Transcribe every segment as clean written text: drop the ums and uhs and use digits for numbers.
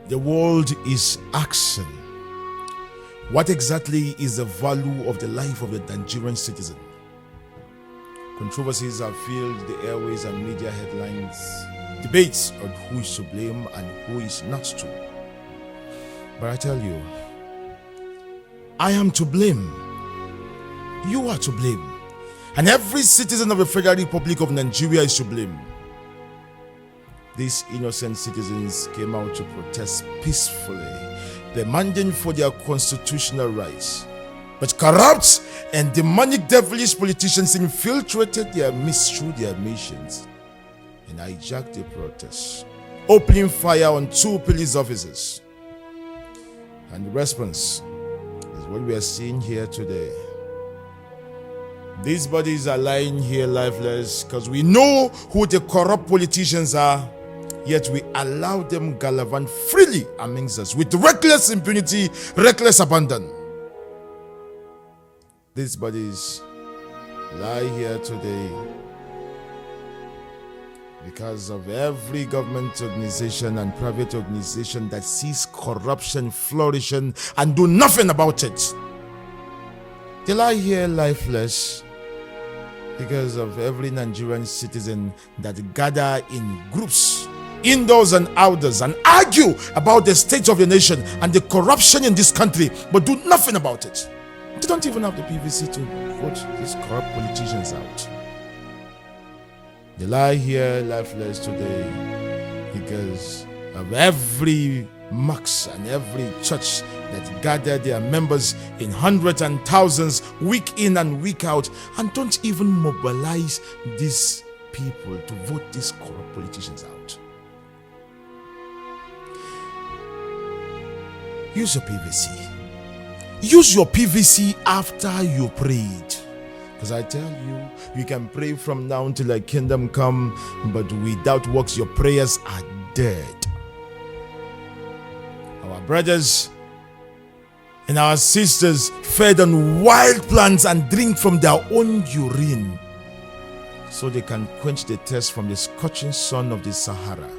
The world is asking, what exactly is the value of the life of the Nigerian citizen? Controversies have filled the airways and media headlines, debates on who is to blame and who is not to. But I tell you, I am to blame. You are to blame. And every citizen of the Federal Republic of Nigeria is to blame. These innocent citizens came out to protest peacefully, demanding for their constitutional rights. But corrupt and demonic devilish politicians infiltrated their midst through their missions and hijacked the protest, opening fire on two police officers. And the response is what we are seeing here today. These bodies are lying here lifeless because we know who the corrupt politicians are, yet we allow them gallivant freely amongst us with reckless impunity, reckless abandon. These bodies lie here today because of every government organization and private organization that sees corruption flourishing and do nothing about it. They lie here lifeless because of every Nigerian citizen that gather in groups, indoors and outdoors, and argue about the state of the nation and the corruption in this country, but do nothing about it. They don't even have the PVC to vote these corrupt politicians out. They lie here lifeless today because of every mosque and every church that gather their members in hundreds and thousands week in and week out and don't even mobilize these people to vote these corrupt politicians out. Use your PVC. Use your PVC after you prayed. Because I tell you, you can pray from now until the kingdom come, but without works, your prayers are dead. Our brothers and our sisters fed on wild plants and drink from their own urine so they can quench the thirst from the scorching sun of the Sahara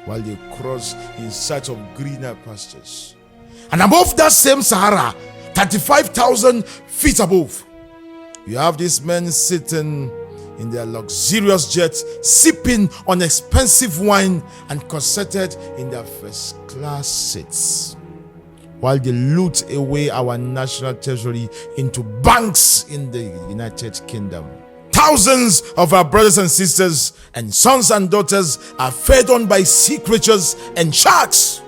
while they cross in search of greener pastures. And above that same Sahara, 35,000 feet above, you have these men sitting in their luxurious jets, sipping on expensive wine and corseted in their first class seats, while they loot away our national treasury into banks in the United Kingdom. Thousands of our brothers and sisters and sons and daughters are fed on by sea creatures and sharks,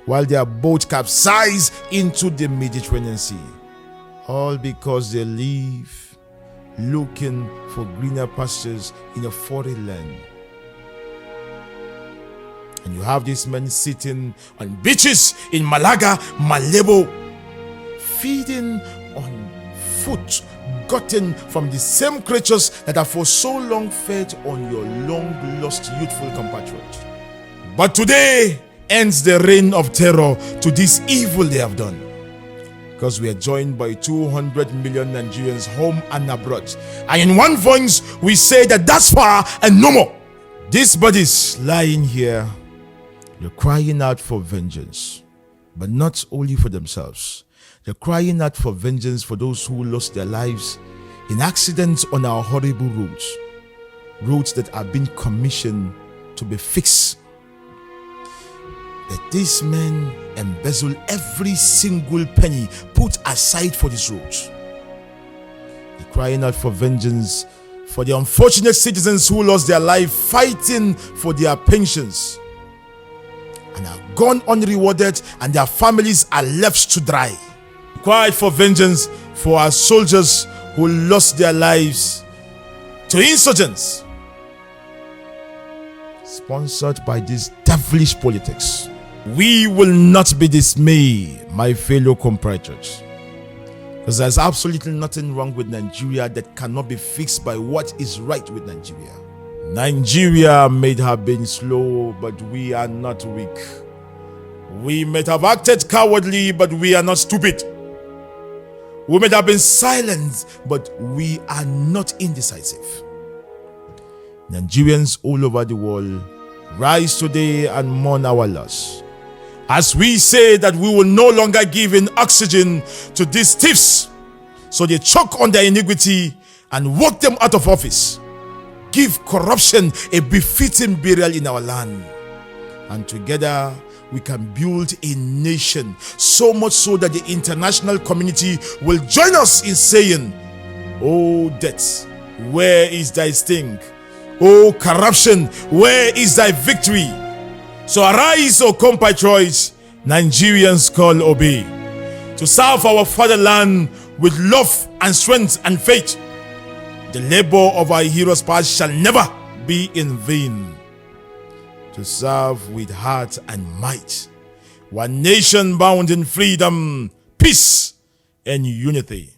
while their boat capsize into the Mediterranean Sea, all because they live looking for greener pastures in a foreign land. And you have these men sitting on beaches in Malaga, Malebo, feeding on food gotten from the same creatures that have for so long fed on your long-lost youthful compatriot. But today ends the reign of terror to this evil they have done, because we are joined by 200 million Nigerians home and abroad, and in one voice we say that that's far and no more. These bodies lying here, they're crying out for vengeance, but not only for themselves. They're crying out for vengeance for those who lost their lives in accidents on our horrible roads that are being commissioned to be fixed. That these men embezzle every single penny put aside for these roads. They're crying out for vengeance for the unfortunate citizens who lost their life fighting for their pensions and are gone unrewarded, and their families are left to dry. Cry for vengeance for our soldiers who lost their lives to insurgents sponsored by this devilish politics. We will not be dismayed, my fellow compatriots, because there's absolutely nothing wrong with Nigeria that cannot be fixed by what is right with Nigeria. Nigeria may have been slow, but we are not weak. We may have acted cowardly, but we are not stupid. We may have been silent, but we are not indecisive. Nigerians all over the world rise today and mourn our loss. As we say that we will no longer give in oxygen to these thieves, so they choke on their iniquity and walk them out of office. Give corruption a befitting burial in our land. And together we can build a nation, so much so that the international community will join us in saying, "O death, where is thy sting? O corruption, where is thy victory?" So arise, O compatriots, Nigerians call obey, to serve our fatherland with love and strength and faith. The labor of our heroes past shall never be in vain. To serve with heart and might, one nation bound in freedom, peace, and unity.